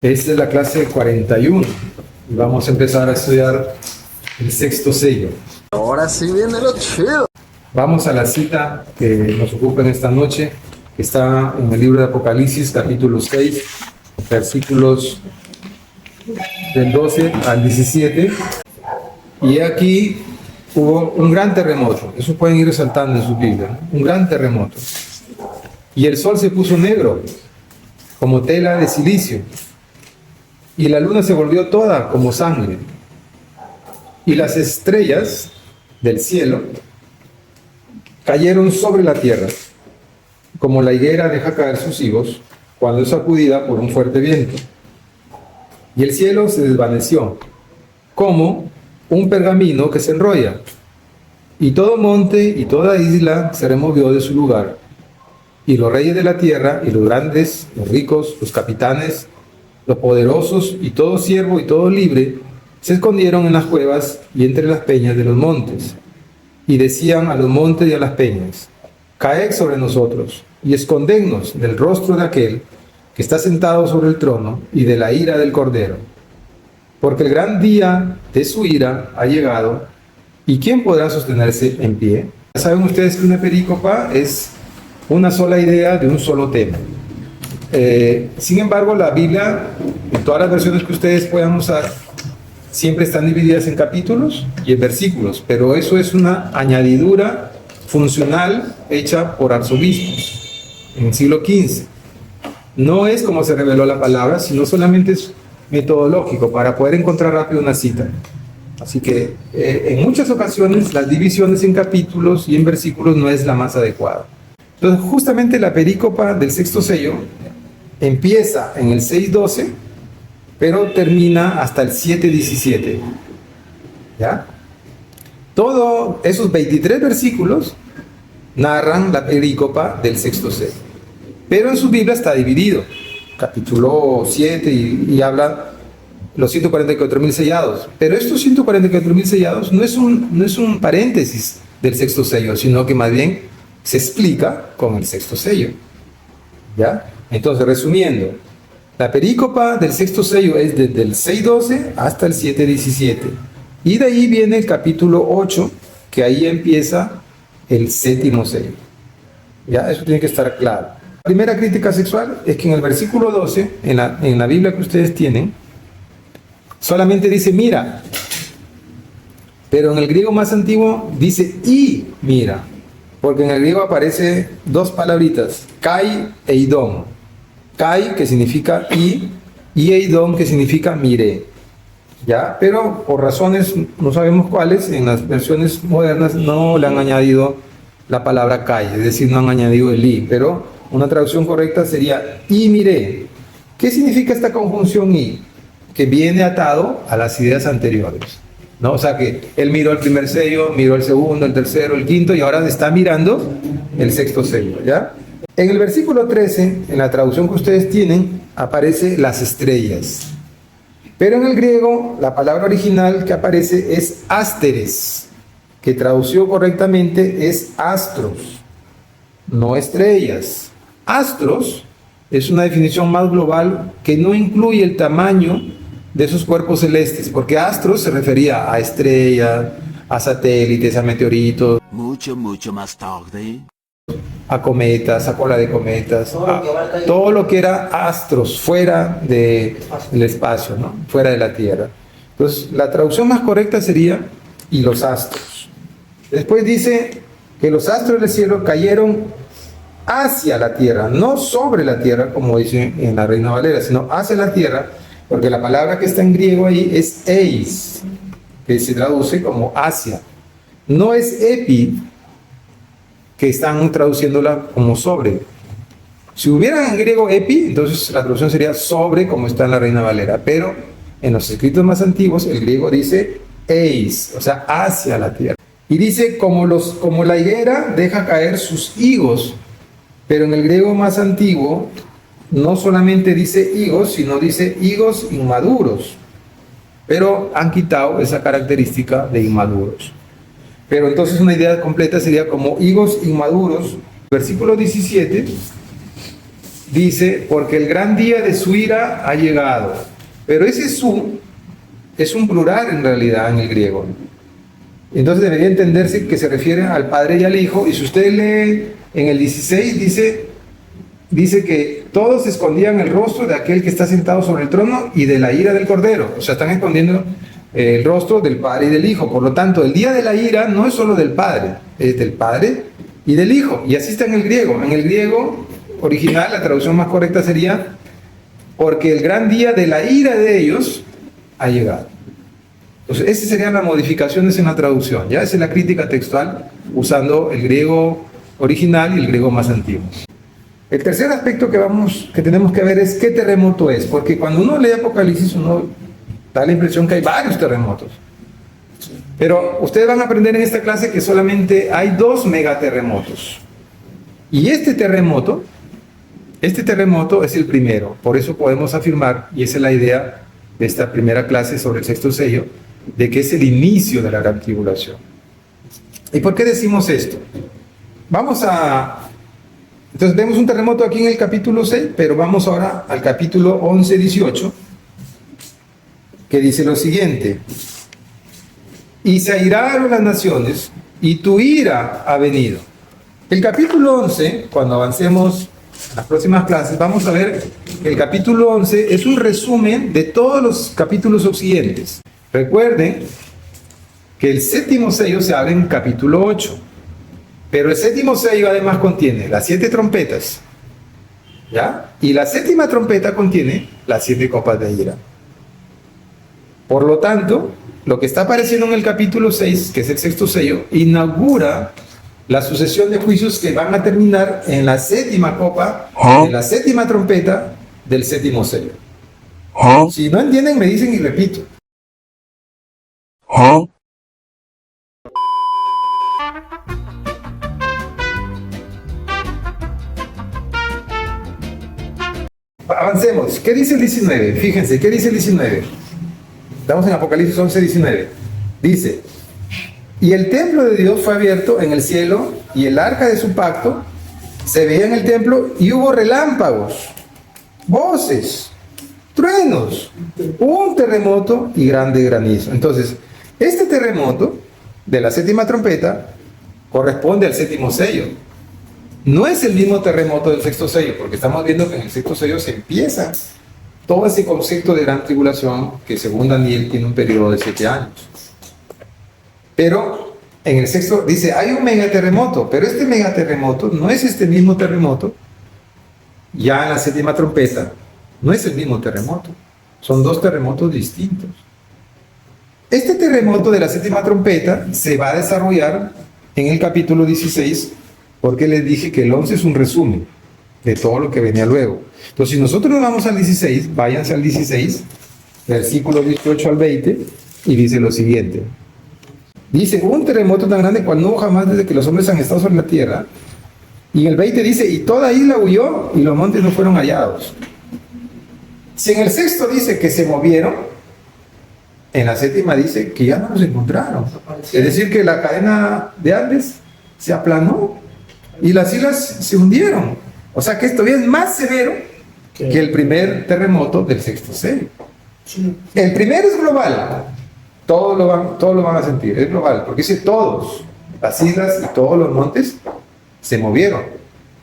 Esta es la clase 41 y vamos a empezar a estudiar el sexto sello. Ahora sí viene lo chido. Vamos a la cita que nos ocupa en esta noche, que está en el libro de Apocalipsis, capítulo 6, versículos del 12 al 17. Y aquí hubo un gran terremoto. Eso pueden ir resaltando en su Biblia, ¿no? Un gran terremoto. Y el sol se puso negro, como tela de silicio. Y la luna se volvió toda como sangre. Y las estrellas del cielo cayeron sobre la tierra, como la higuera deja caer sus higos cuando es sacudida por un fuerte viento. Y el cielo se desvaneció, como un pergamino que se enrolla. Y todo monte y toda isla se removió de su lugar. Y los reyes de la tierra, y los grandes, los ricos, los capitanes, los poderosos, y todo siervo y todo libre, se escondieron en las cuevas y entre las peñas de los montes. Y decían a los montes y a las peñas: caed sobre nosotros, y escondednos del rostro de aquel que está sentado sobre el trono, y de la ira del Cordero. Porque el gran día de su ira ha llegado, ¿y quién podrá sostenerse en pie? Saben ustedes que una perícopa es una sola idea de un solo tema. Sin embargo, la Biblia, en todas las versiones que ustedes puedan usar, siempre están divididas en capítulos y en versículos, pero eso es una añadidura funcional hecha por arzobispos en el siglo XV. No es como se reveló la palabra, sino solamente es metodológico para poder encontrar rápido una cita. Así que en muchas ocasiones las divisiones en capítulos y en versículos no es la más adecuada. Entonces, justamente la perícopa del sexto sello empieza en el 6:12, pero termina hasta el 7:17. ¿Ya? Todos esos 23 versículos narran la perícopa del sexto sello. Pero en su Biblia está dividido. Capítulo 7 y habla los 144.000 sellados. Pero estos 144.000 sellados no es un paréntesis del sexto sello, sino que más bien se explica con el sexto sello. ¿Ya? Entonces, resumiendo, la perícopa del sexto sello es desde el 6:12 hasta el 7:17. Y de ahí viene el capítulo 8, que ahí empieza el séptimo sello. ¿Ya? Eso tiene que estar claro. La primera crítica sexual es que en el versículo 12, en la Biblia que ustedes tienen, solamente dice mira. Pero en el griego más antiguo dice y mira. Porque en el griego aparece dos palabritas, kai e idón. Kai, que significa y eidón, que significa miré. ¿Ya? Pero por razones, no sabemos cuáles, en las versiones modernas no le han añadido la palabra kai, es decir, no han añadido el i, pero una traducción correcta sería y miré. ¿Qué significa esta conjunción y? Que viene atado a las ideas anteriores, ¿no? O sea que él miró el primer sello, miró el segundo, el tercero, el quinto, y ahora está mirando el sexto sello, ¿ya? En el versículo 13, en la traducción que ustedes tienen, aparece las estrellas. Pero en el griego, la palabra original que aparece es ásteres, que traducido correctamente es astros, no estrellas. Astros es una definición más global que no incluye el tamaño de esos cuerpos celestes, porque astros se refería a estrellas, a satélites, a meteoritos, Mucho más tarde. a cometas, a cola de cometas, a todo lo que era astros fuera del espacio, ¿no? Fuera de la Tierra. Entonces, la traducción más correcta sería y los astros. Después dice que los astros del cielo cayeron hacia la Tierra, no sobre la Tierra, como dice en la Reina Valera, sino hacia la Tierra, porque la palabra que está en griego ahí es eis, que se traduce como hacia. No es epi, que están traduciéndola como sobre. Si hubiera en griego epi, entonces la traducción sería sobre, como está en la Reina Valera, pero en los escritos más antiguos el griego dice eis, o sea, hacia la tierra. Y dice como la higuera deja caer sus higos, pero en el griego más antiguo no solamente dice higos, sino dice higos inmaduros, pero han quitado esa característica de inmaduros. Pero entonces una idea completa sería como higos inmaduros. Versículo 17 dice, porque el gran día de su ira ha llegado. Pero ese su es un plural en realidad en el griego. Entonces debería entenderse que se refiere al Padre y al Hijo. Y si usted lee en el 16, dice que todos escondían el rostro de aquel que está sentado sobre el trono y de la ira del Cordero. O sea, están escondiendo el rostro del Padre y del Hijo. Por lo tanto, el día de la ira no es solo del Padre, es del Padre y del Hijo. Y así está en el griego. En el griego original, la traducción más correcta sería, porque el gran día de la ira de ellos ha llegado. Entonces, esa serían las modificaciones en la traducción. Ya esa es la crítica textual usando el griego original y el griego más antiguo. El tercer aspecto que tenemos que ver es qué terremoto es, porque cuando uno lee Apocalipsis uno da la impresión que hay varios terremotos. Pero ustedes van a aprender en esta clase que solamente hay 2 megaterremotos. Y este terremoto es el primero. Por eso podemos afirmar, y esa es la idea de esta primera clase sobre el sexto sello, de que es el inicio de la gran tribulación. ¿Y por qué decimos esto? Entonces vemos un terremoto aquí en el capítulo 6, pero vamos ahora al capítulo 11, 18, que dice lo siguiente: y se airaron las naciones, y tu ira ha venido. El capítulo 11, cuando avancemos en las próximas clases, vamos a ver que el capítulo 11 es un resumen de todos los capítulos siguientes. Recuerden que el séptimo sello se abre en capítulo 8. Pero el séptimo sello además contiene las 7 trompetas, ¿ya? Y la séptima trompeta contiene las 7 copas de ira. Por lo tanto, lo que está apareciendo en el capítulo 6, que es el sexto sello, inaugura la sucesión de juicios que van a terminar en la séptima copa, en la séptima trompeta del séptimo sello. Si no entienden, me dicen y repito. Avancemos. ¿Qué dice el 19? Fíjense, ¿qué dice el 19? Estamos en Apocalipsis 11, 19. Dice: y el templo de Dios fue abierto en el cielo, y el arca de su pacto se veía en el templo, y hubo relámpagos, voces, truenos, un terremoto y grande granizo. Entonces, este terremoto de la séptima trompeta corresponde al séptimo sello. No es el mismo terremoto del sexto sello, porque estamos viendo que en el sexto sello se empieza todo ese concepto de gran tribulación que según Daniel tiene un periodo de 7 años. Pero en el sexto dice, hay un megaterremoto, pero este megaterremoto no es este mismo terremoto. Ya en la séptima trompeta no es el mismo terremoto, son 2 terremotos distintos. Este terremoto de la séptima trompeta se va a desarrollar en el capítulo 16, porque les dije que el 11 es un resumen de todo lo que venía luego. Entonces, si nosotros nos vamos al 16, váyanse al 16, versículo 18 al 20, y dice lo siguiente. Dice, hubo un terremoto tan grande cual no hubo jamás desde que los hombres han estado sobre la tierra. Y en el 20 dice, y toda isla huyó, y los montes no fueron hallados. Si en el sexto dice que se movieron, en la séptima dice que ya no los encontraron. Es decir, que la cadena de Andes se aplanó y las islas se hundieron. O sea que esto es más severo que el primer terremoto del sexto sello. El primero es global. Todos lo van a sentir. Es global, porque dice todos. Las islas y todos los montes se movieron,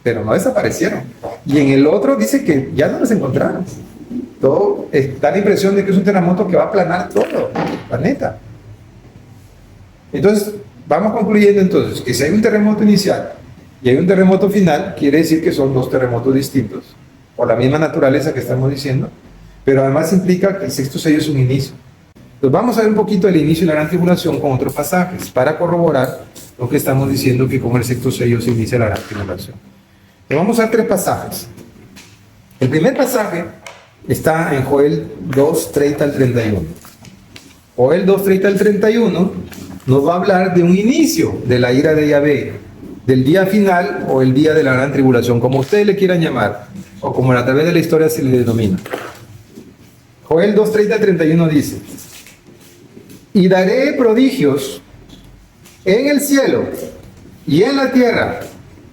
pero no desaparecieron. Y en el otro dice que ya no los encontraron. Todo da la impresión de que es un terremoto que va a aplanar todo el planeta. Entonces, vamos concluyendo entonces que si hay un terremoto inicial y hay un terremoto final, quiere decir que son 2 terremotos distintos, por la misma naturaleza que estamos diciendo, pero además implica que el sexto sello es un inicio. Entonces vamos a ver un poquito del inicio de la gran tribulación con otros pasajes, para corroborar lo que estamos diciendo, que con el sexto sello se inicia la gran tribulación. Le vamos a dar 3 pasajes. El primer pasaje está en Joel 2, 30 al 31. Joel 2, 30 al 31 nos va a hablar de un inicio de la ira de Yahvé, del día final o el día de la gran tribulación, como ustedes le quieran llamar, o como a través de la historia se le denomina. Joel 2, 30 al 31 dice, y daré prodigios en el cielo y en la tierra,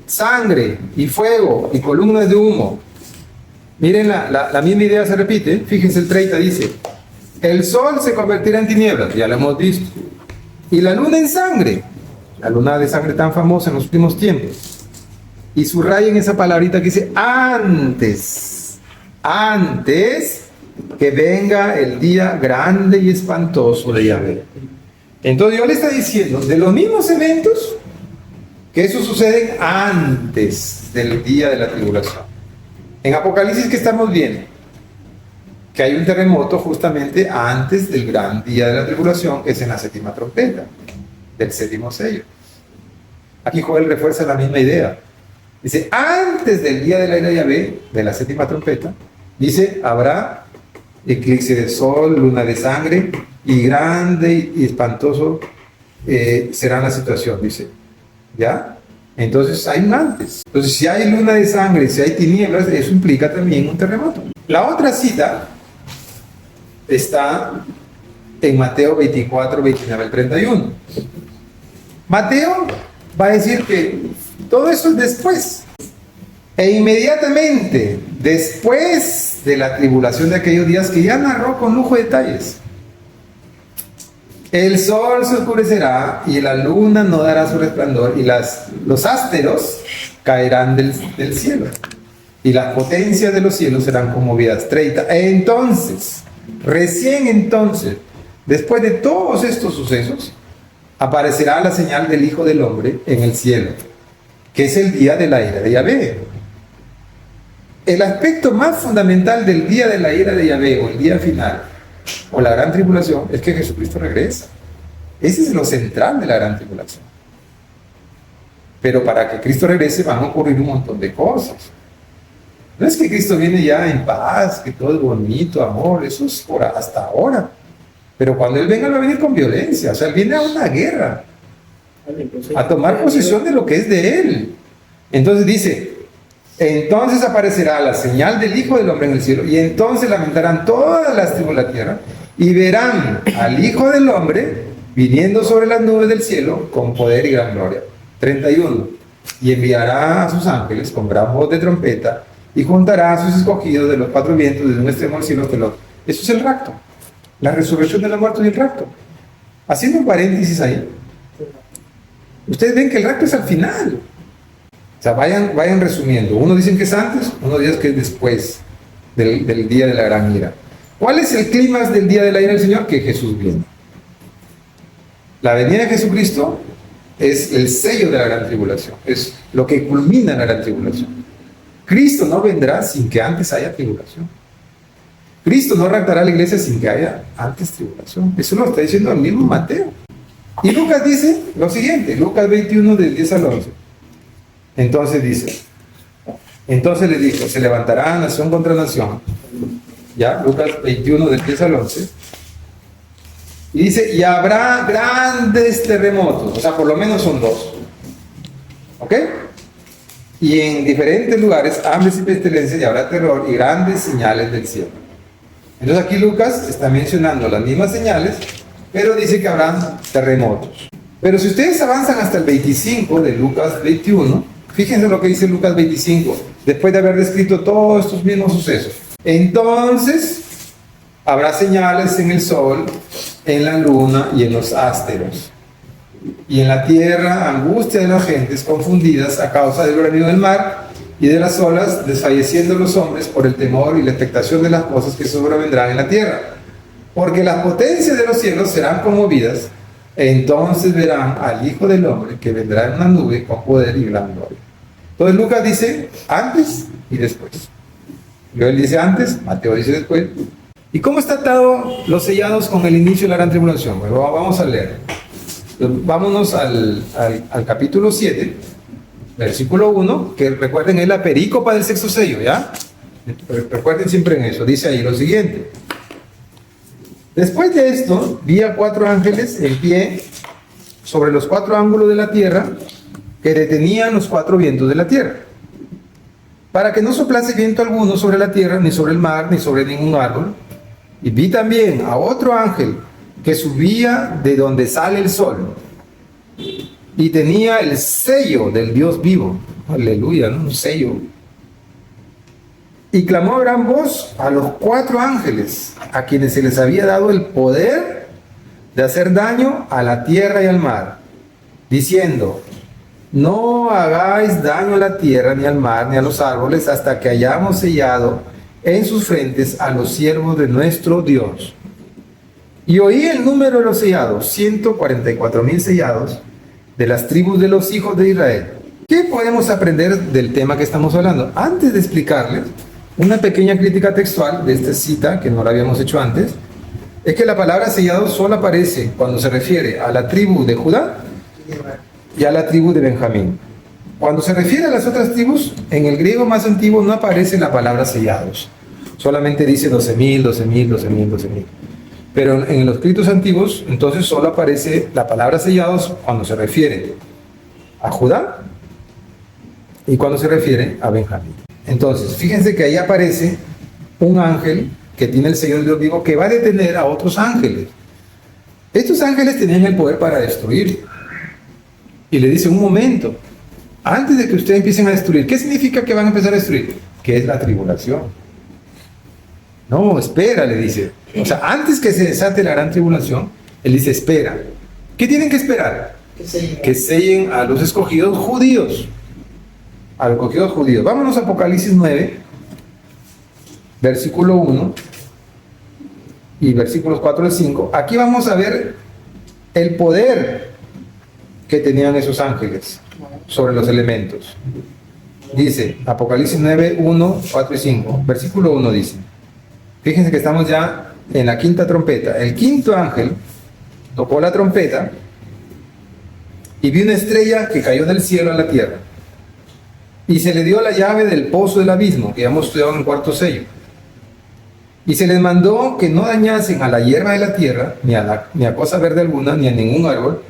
sangre y fuego y columnas de humo. Miren, la misma idea se repite. Fíjense, el 30 dice, el sol se convertirá en tinieblas, ya lo hemos visto, y la luna en sangre, la luna de sangre tan famosa en los últimos tiempos. Y subrayen esa palabrita que dice antes que venga el día grande y espantoso de Yahvé. Entonces Dios le está diciendo de los mismos eventos que eso sucede antes del día de la tribulación. En Apocalipsis, ¿qué estamos viendo? Que hay un terremoto justamente antes del gran día de la tribulación, que es en la séptima trompeta, del séptimo sello. Aquí Joel refuerza la misma idea. Dice, antes del día de la ira de Yahvé, de la séptima trompeta, dice, habrá eclipse de sol, luna de sangre, y grande y espantoso será la situación, dice. ¿Ya? Entonces hay un antes. Entonces, si hay luna de sangre, si hay tinieblas, eso implica también un terremoto. La otra cita está en Mateo 24, 29 al 31. Mateo va a decir que todo eso es después. E inmediatamente después de la tribulación de aquellos días, que ya narró con lujo de detalles, el sol se oscurecerá y la luna no dará su resplandor, y los ásteros caerán del cielo, y las potencias de los cielos serán conmovidas. 30. Entonces, recién entonces, después de todos estos sucesos, aparecerá la señal del Hijo del Hombre en el cielo, que es el día de la ira de Yahvé. El aspecto más fundamental del día de la ira de Yahvé, o el día final, o la gran tribulación, es que Jesucristo regresa. Ese es lo central de la gran tribulación. Pero para que Cristo regrese van a ocurrir un montón de cosas. No es que Cristo viene ya en paz, que todo es bonito, amor, eso es por hasta ahora. Pero cuando Él venga, va a venir con violencia. O sea, Él viene a una guerra, a tomar posesión de lo que es de Él. Entonces dice, entonces aparecerá la señal del Hijo del Hombre en el cielo, y entonces lamentarán todas las tribus de la tierra, y verán al Hijo del Hombre viniendo sobre las nubes del cielo con poder y gran gloria. 31. Y enviará a sus ángeles con gran voz de trompeta, y juntará a sus escogidos de los cuatro vientos desde un extremo del cielo hasta el otro. Eso es el rapto, la resurrección de los muertos y el rapto. Haciendo un paréntesis ahí, ustedes ven que el rapto es al final. O sea, vayan resumiendo. Unos dicen que es antes, unos dicen que es después del día de la gran ira. ¿Cuál es el clímax del día de la ira del Señor? Que Jesús viene. La venida de Jesucristo es el sello de la gran tribulación, es lo que culmina la gran tribulación. Cristo no vendrá sin que antes haya tribulación. Cristo no raptará a la iglesia sin que haya antes tribulación. Eso lo está diciendo el mismo Mateo. Y Lucas dice lo siguiente, Lucas 21 del 10 al 11. Entonces dice, entonces le dijo, se levantará nación contra nación. Ya, Lucas 21 del 10 al 11. Y dice, y habrá grandes terremotos, o sea, por lo menos son dos. ¿Ok? Y en diferentes lugares, hambres y pestilencias, y habrá terror y grandes señales del cielo. Entonces aquí Lucas está mencionando las mismas señales, pero dice que habrán terremotos. Pero si ustedes avanzan hasta el 25 de Lucas 21, fíjense lo que dice Lucas 25, después de haber descrito todos estos mismos sucesos. Entonces, habrá señales en el sol, en la luna y en los ásteros. Y en la tierra, angustia de las gentes confundidas a causa del bramido del mar y de las olas, desfalleciendo los hombres por el temor y la expectación de las cosas que sobrevendrán en la tierra. Porque las potencias de los cielos serán conmovidas, e entonces verán al Hijo del Hombre que vendrá en una nube con poder y gran gloria. Entonces Lucas dice antes y después. Joel dice antes, Mateo dice después. ¿Y cómo está atado los sellados con el inicio de la gran tribulación? Bueno, vamos a leer. Vámonos al capítulo 7, versículo 1, que recuerden es la perícopa del sexto sello, ¿ya? Recuerden siempre en eso. Dice ahí lo siguiente. Después de esto, vi a 4 ángeles en pie sobre los 4 ángulos de la tierra, que detenían los 4 vientos de la tierra, para que no soplase viento alguno sobre la tierra, ni sobre el mar, ni sobre ningún árbol. Y vi también a otro ángel que subía de donde sale el sol, y tenía el sello del Dios vivo. Aleluya, ¿no? Un sello. Y clamó a gran voz a los 4 ángeles, a quienes se les había dado el poder de hacer daño a la tierra y al mar, diciendo: no hagáis daño a la tierra, ni al mar, ni a los árboles, hasta que hayamos sellado en sus frentes a los siervos de nuestro Dios. Y oí el número de los sellados, 144,000 sellados, de las tribus de los hijos de Israel. ¿Qué podemos aprender del tema que estamos hablando? Antes de explicarles, una pequeña crítica textual de esta cita, que no la habíamos hecho antes, es que la palabra sellado solo aparece cuando se refiere a la tribu de Judá y a la tribu de Benjamín. Cuando se refiere a las otras tribus, en el griego más antiguo no aparece la palabra sellados. Solamente dice 12,000, 12,000, 12,000, 12,000. Pero en los escritos antiguos, entonces solo aparece la palabra sellados cuando se refiere a Judá y cuando se refiere a Benjamín. Entonces, fíjense que ahí aparece un ángel que tiene el sello de Dios vivo, que va a detener a otros ángeles. Estos ángeles tenían el poder para destruir. Y le dice: un momento, antes de que ustedes empiecen a destruir, ¿qué significa que van a empezar a destruir? Que es la tribulación. No, espera, le dice. O sea, antes que se desate la gran tribulación, él dice: espera. ¿Qué tienen que esperar? Que sellen a los escogidos judíos. A los escogidos judíos. Vámonos a Apocalipsis 9, versículo 1 y versículos 4 al 5. Aquí vamos a ver el poder que tenían esos ángeles sobre los elementos. Dice Apocalipsis 9, 1, 4 y 5. Versículo 1 dice: fíjense que estamos ya en la quinta trompeta. El quinto ángel tocó la trompeta y vi una estrella que cayó del cielo a la tierra. Y se le dio la llave del pozo del abismo, que ya hemos estudiado en el cuarto sello. Y se les mandó que no dañasen a la hierba de la tierra, ni a cosa verde alguna, ni a ningún árbol,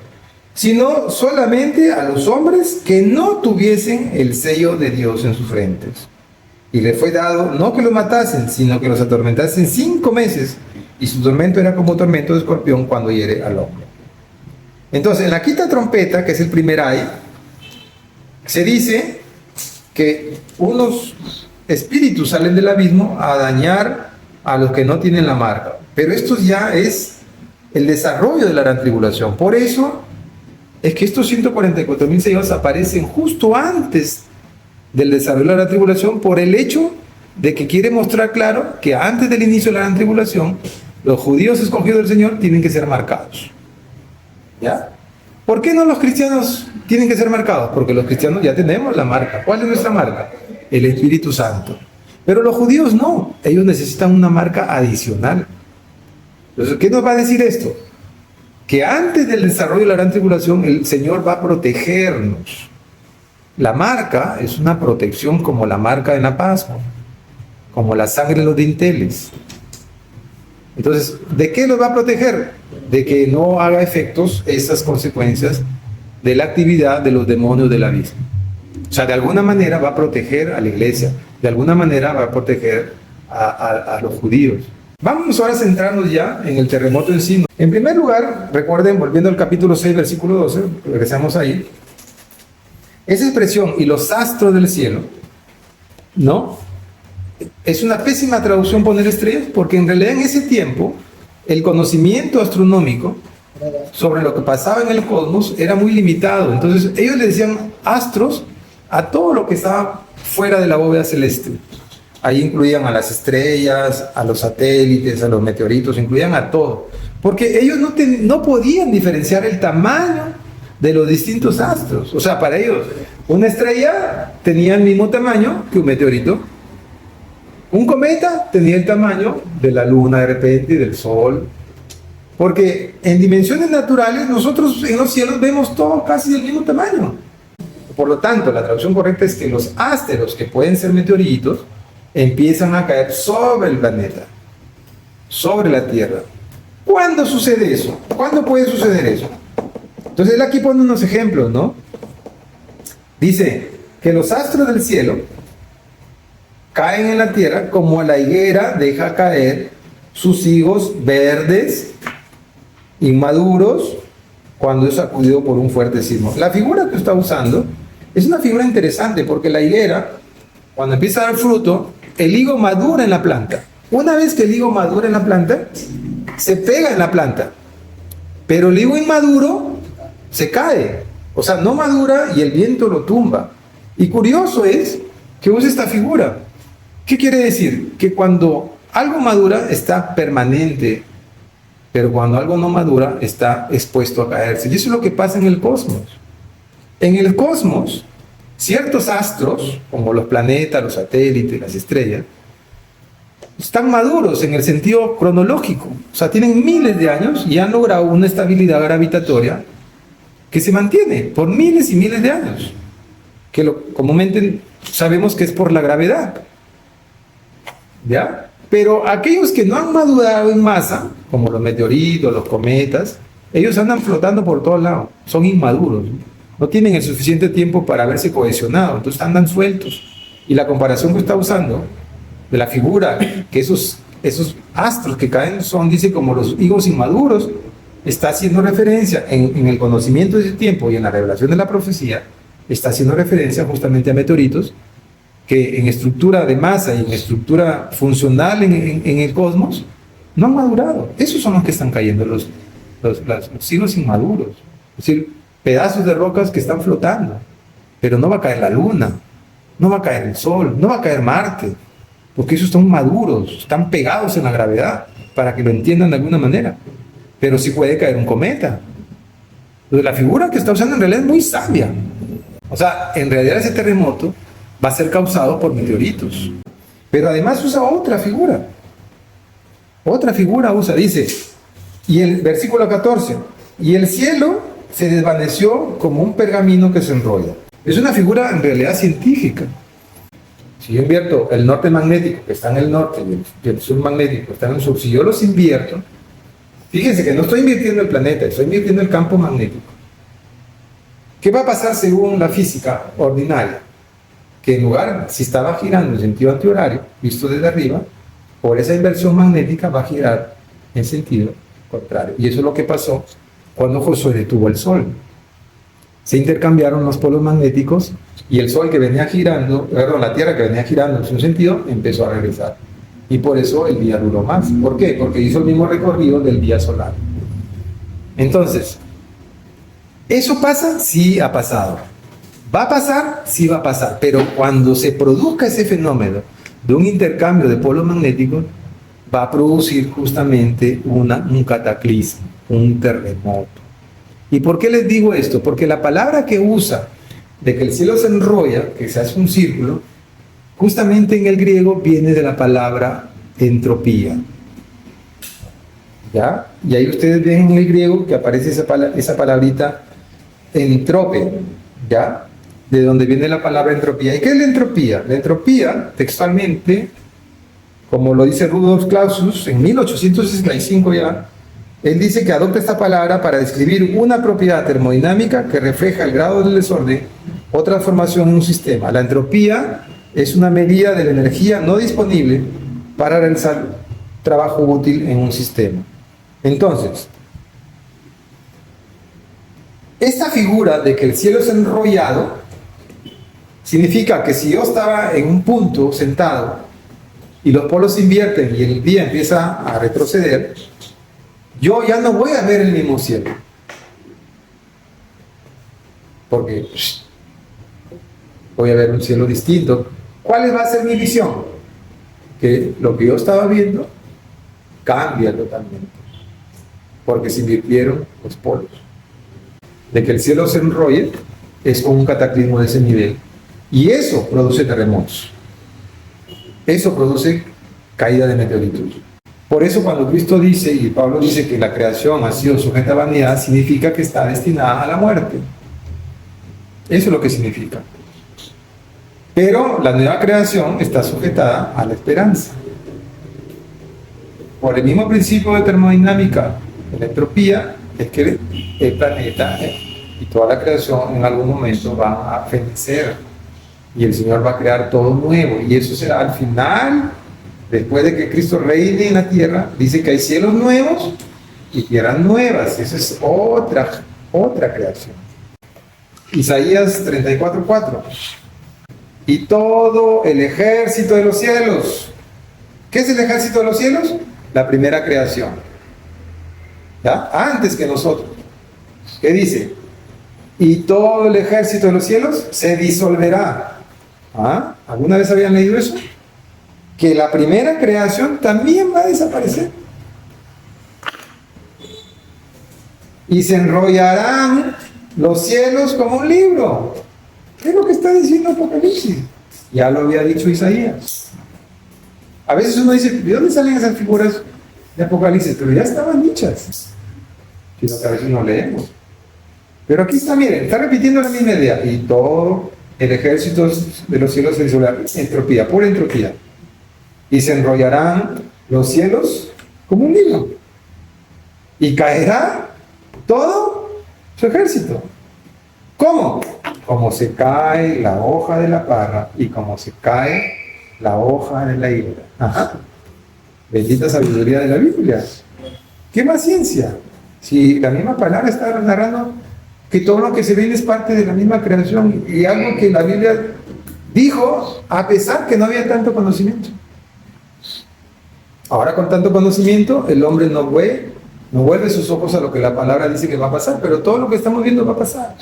sino solamente a los hombres que no tuviesen el sello de Dios en sus frentes. Y le fue dado no que los matasen, sino que los atormentasen 5 meses, y su tormento era como tormento de escorpión cuando hiere al hombre. Entonces, en la quinta trompeta, que es el primer ay, se dice que unos espíritus salen del abismo a dañar a los que no tienen la marca. Pero esto ya es el desarrollo de la gran tribulación. Por eso es que estos 144,000 sellados aparecen justo antes del desarrollo de la gran tribulación, por el hecho de que quiere mostrar claro que antes del inicio de la gran tribulación, los judíos escogidos del Señor tienen que ser marcados. ¿Ya? ¿Por qué no los cristianos tienen que ser marcados? Porque los cristianos ya tenemos la marca. ¿Cuál es nuestra marca? El Espíritu Santo. Pero los judíos no, ellos necesitan una marca adicional. Entonces, ¿qué nos va a decir esto? Que antes del desarrollo de la gran tribulación, el Señor va a protegernos. La marca es una protección como la marca de la Pascua, como la sangre de los dinteles. Entonces, ¿de qué nos va a proteger? De que no haga efectos esas consecuencias de la actividad de los demonios del abismo. O sea, de alguna manera va a proteger a la iglesia, de alguna manera va a proteger a los judíos. Vamos ahora a centrarnos ya en el terremoto en sí. En primer lugar, recuerden, volviendo al capítulo 6, versículo 12, regresamos ahí, esa expresión, y los astros del cielo, ¿no? Es una pésima traducción poner estrellas, porque en realidad en ese tiempo el conocimiento astronómico sobre lo que pasaba en el cosmos era muy limitado. Entonces ellos le decían astros a todo lo que estaba fuera de la bóveda celeste. Ahí incluían a las estrellas, a los satélites, a los meteoritos, incluían a todo. Porque ellos no podían diferenciar el tamaño de los distintos astros. O sea, para ellos, una estrella tenía el mismo tamaño que un meteorito. Un cometa tenía el tamaño de la luna de repente y del sol. Porque en dimensiones naturales nosotros en los cielos vemos todo casi del mismo tamaño. Por lo tanto, la traducción correcta es que los asteros, que pueden ser meteoritos, empiezan a caer sobre el planeta, sobre la Tierra. ¿Cuándo sucede eso? ¿Cuándo puede suceder eso? Entonces él aquí pone unos ejemplos, ¿no? Dice que los astros del cielo caen en la tierra como la higuera deja caer sus higos verdes, inmaduros, cuando es sacudido por un fuerte sismo. La figura que está usando es una figura interesante, porque la higuera, cuando empieza a dar fruto, el higo madura en la planta. Una vez que el higo madura en la planta, se pega en la planta. Pero el higo inmaduro se cae. O sea, no madura y el viento lo tumba. Y curioso es que use esta figura. ¿Qué quiere decir? Que cuando algo madura está permanente, pero cuando algo no madura está expuesto a caerse. Y eso es lo que pasa en el cosmos. En el cosmos, ciertos astros, como los planetas, los satélites, las estrellas, están maduros en el sentido cronológico. O sea, tienen miles de años y han logrado una estabilidad gravitatoria que se mantiene por miles y miles de años. Que comúnmente sabemos que es por la gravedad. ¿Ya? Pero aquellos que no han madurado en masa, como los meteoritos, los cometas, ellos andan flotando por todos lados. Son inmaduros. No tienen el suficiente tiempo para haberse cohesionado. Entonces andan sueltos. Y la comparación que está usando de la figura, que esos astros que caen son, dice, como los higos inmaduros, está haciendo referencia en el conocimiento de ese tiempo y en la revelación de la profecía, está haciendo referencia justamente a meteoritos que en estructura de masa y en estructura funcional en el cosmos no han madurado. Esos son los que están cayendo, los higos inmaduros, es decir, pedazos de rocas que están flotando, pero no va a caer la luna, no va a caer el sol, no va a caer Marte, porque esos están maduros, están pegados en la gravedad, para que lo entiendan de alguna manera. Pero sí puede caer un cometa. Entonces, la figura que está usando en realidad es muy sabia. O sea, en realidad ese terremoto va a ser causado por meteoritos. Pero además usa otra figura. Otra figura usa, dice, y el versículo 14, y el cielo se desvaneció como un pergamino que se enrolla. Es una figura en realidad científica. Si yo invierto el norte magnético, que está en el norte, y el sur magnético, que está en el sur, si yo los invierto, fíjense que no estoy invirtiendo el planeta, estoy invirtiendo el campo magnético. ¿Qué va a pasar según la física ordinaria? Que en lugar, si estaba girando en sentido antihorario, visto desde arriba, por esa inversión magnética va a girar en sentido contrario. Y eso es lo que pasó cuando Josué detuvo el Sol. Se intercambiaron los polos magnéticos y el Sol que venía girando, perdón, la Tierra que venía girando en su sentido, empezó a regresar. Y por eso el día duró más. ¿Por qué? Porque hizo el mismo recorrido del día solar. Entonces, ¿eso pasa? Sí ha pasado. ¿Va a pasar? Sí va a pasar. Pero cuando se produzca ese fenómeno de un intercambio de polos magnéticos, va a producir justamente un cataclismo, un terremoto. ¿Y por qué les digo esto? Porque la palabra que usa de que el cielo se enrolla, que se hace un círculo, justamente en el griego viene de la palabra entropía. ¿Ya? Y ahí ustedes ven en el griego que aparece esa palabrita entrope, ¿ya? De donde viene la palabra entropía. ¿Y qué es la entropía? La entropía, textualmente, como lo dice Rudolf Clausius en 1865 ya, él dice que adopta esta palabra para describir una propiedad termodinámica que refleja el grado del desorden o transformación en un sistema. La entropía es una medida de la energía no disponible para realizar trabajo útil en un sistema. Entonces, esta figura de que el cielo es enrollado significa que si yo estaba en un punto sentado y los polos se invierten y el día empieza a retroceder, yo ya no voy a ver el mismo cielo. Porque voy a ver un cielo distinto. ¿Cuál va a ser mi visión? Que lo que yo estaba viendo cambia totalmente. Porque se invirtieron los polos. De que el cielo se enrolle es como un cataclismo de ese nivel. Y eso produce terremotos. Eso produce caída de meteoritos. Por eso cuando Cristo dice, y Pablo dice que la creación ha sido sujeta a vanidad, significa que está destinada a la muerte. Eso es lo que significa. Pero la nueva creación está sujetada a la esperanza. Por el mismo principio de termodinámica de la entropía, es que el planeta y toda la creación en algún momento va a fenecer y el Señor va a crear todo nuevo, y eso será al final, después de que Cristo reine en la tierra. Dice que hay cielos nuevos y tierras nuevas. Esa es otra creación. Isaías 34:4. y todo el ejército de los cielos. ¿Qué es el ejército de los cielos? La primera creación. ¿Ya? Antes que nosotros. ¿Qué dice? Y todo el ejército de los cielos se disolverá. ¿Ah? ¿Alguna vez habían leído eso? Que la primera creación también va a desaparecer. Y se enrollarán los cielos como un libro. ¿Qué es lo que está diciendo Apocalipsis? Ya lo había dicho Isaías. A veces uno dice, ¿de dónde salen esas figuras de Apocalipsis? Pero ya estaban dichas. Sino que a veces no leemos. Pero aquí está, miren, está repitiendo la misma idea. Y todo el ejército de los cielos se disolverá. Entropía, pura entropía. Y se enrollarán los cielos como un libro. Y caerá todo su ejército. ¿Cómo? Como se cae la hoja de la parra y como se cae la hoja de la higuera. Ajá. Bendita sabiduría de la Biblia. ¿Qué más ciencia? Si la misma palabra está narrando que todo lo que se ve es parte de la misma creación y algo que la Biblia dijo a pesar que no había tanto conocimiento. Ahora con tanto conocimiento el hombre no vuelve sus ojos a lo que la palabra dice que va a pasar, pero todo lo que estamos viendo va a pasar.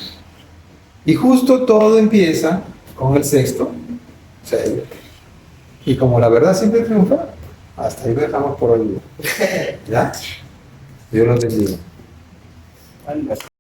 Y justo todo empieza con el sexto sello. Y como la verdad siempre triunfa, hasta ahí lo dejamos por hoy. ¿Ya? Dios los bendiga.